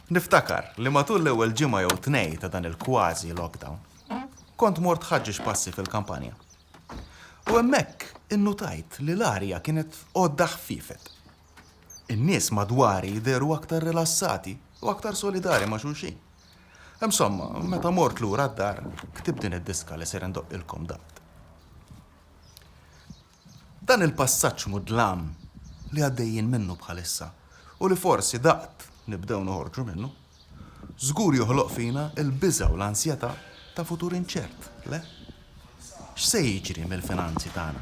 Niftakar li matul l-ewwel ġimgħa jew tnej ta' dan il-kważi lockdown, kont mort ħaġġeġ passi fil-kampanja. U hemmhekk innutajt li l-arja kienet għodda ħfifet. In-nies madwari jderu aktar rilassati u aktar solidari ma' xulxin. Insomma, meta mort lura d-dar, ktib din id-diska li ser indoqqilkom daqt. Dan il-passaġġ mudlam li għaddejjin minnu bħalissa u li forsi daqt nibdew noħorġu minnu, żgur joħloq fina il-biża u l-ansjetà ta' futur inċert, le? X'se jiġri mill-finanzi tagħna,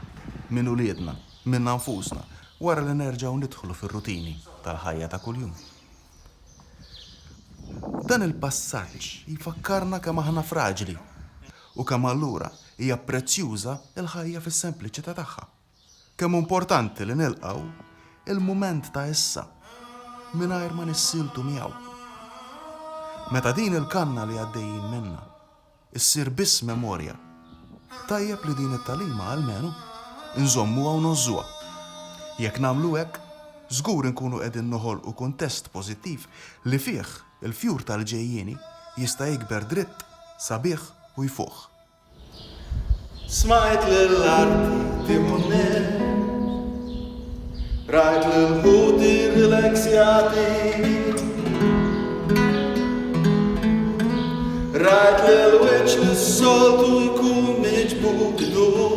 minn uliedna, minn nfusna, wara li nerġgħu nidħlu fir-rutini tal-ħajja ta' kuljum. Dan il-passaġġ jifakkarna kemm aħna fraġli u kemm allura hija prezzjuża l-ħajja fis-sempliċità tagħha. Kemm importanti li nilqgħu il-mument ta' issa mingħajr ma nissiltu miegħu. Meta din il-kanna li għaddejjin minnha issir biss memorja, tajjeb li din it-talima għalmenu nżommuha u nożżuha. Jekk nagħmlu hekk, żgur inkunu qegħdin noħolqu kuntest pożittiv li fih il-fjur tal-ġejjieni jista' jikber dritt, sabiħ u jfuħ. Smajt lill-arti timunne, rajt lill-ħuti rilaksjati, rajt lill-wiċċ lis-soltu jkun miġbudu,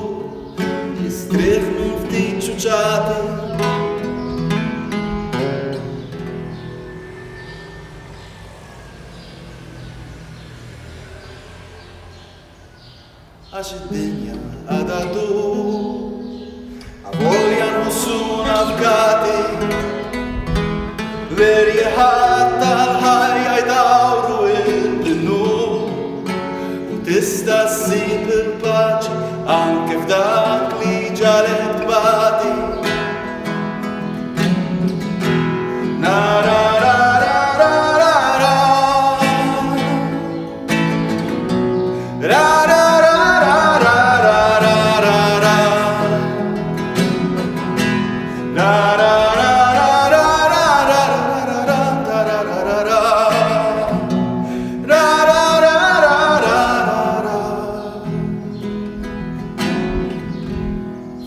jistrieħ minn ftit ċuċati. Għax id-dinja għadadu, għavolja nħossu nafgati, veri ħatta l-ħajja jdawru id-dinnu, u tista ssib il-paċi anke f'dak li ġalet bati.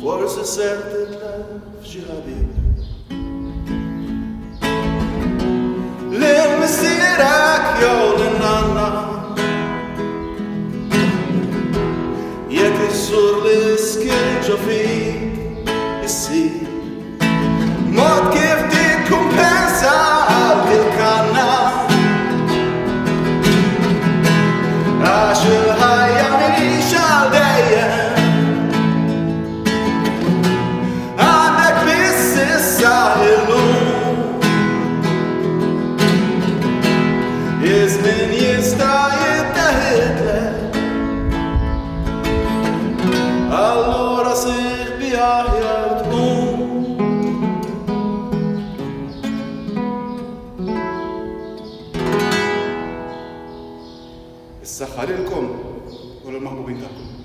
Forse ser titlef xi ħabib lil missierek jew lin-nanna, jekk iżżur l-iskil fik issir mod kif tikkumpensa il-kanna, għax il-ħajja mhix għal dejjem. Iż-żmien jista' jittaħidlek, allura sieħbi aħjar tkun. Is-saħħa lilkom u lill-maħbubin tagħkom.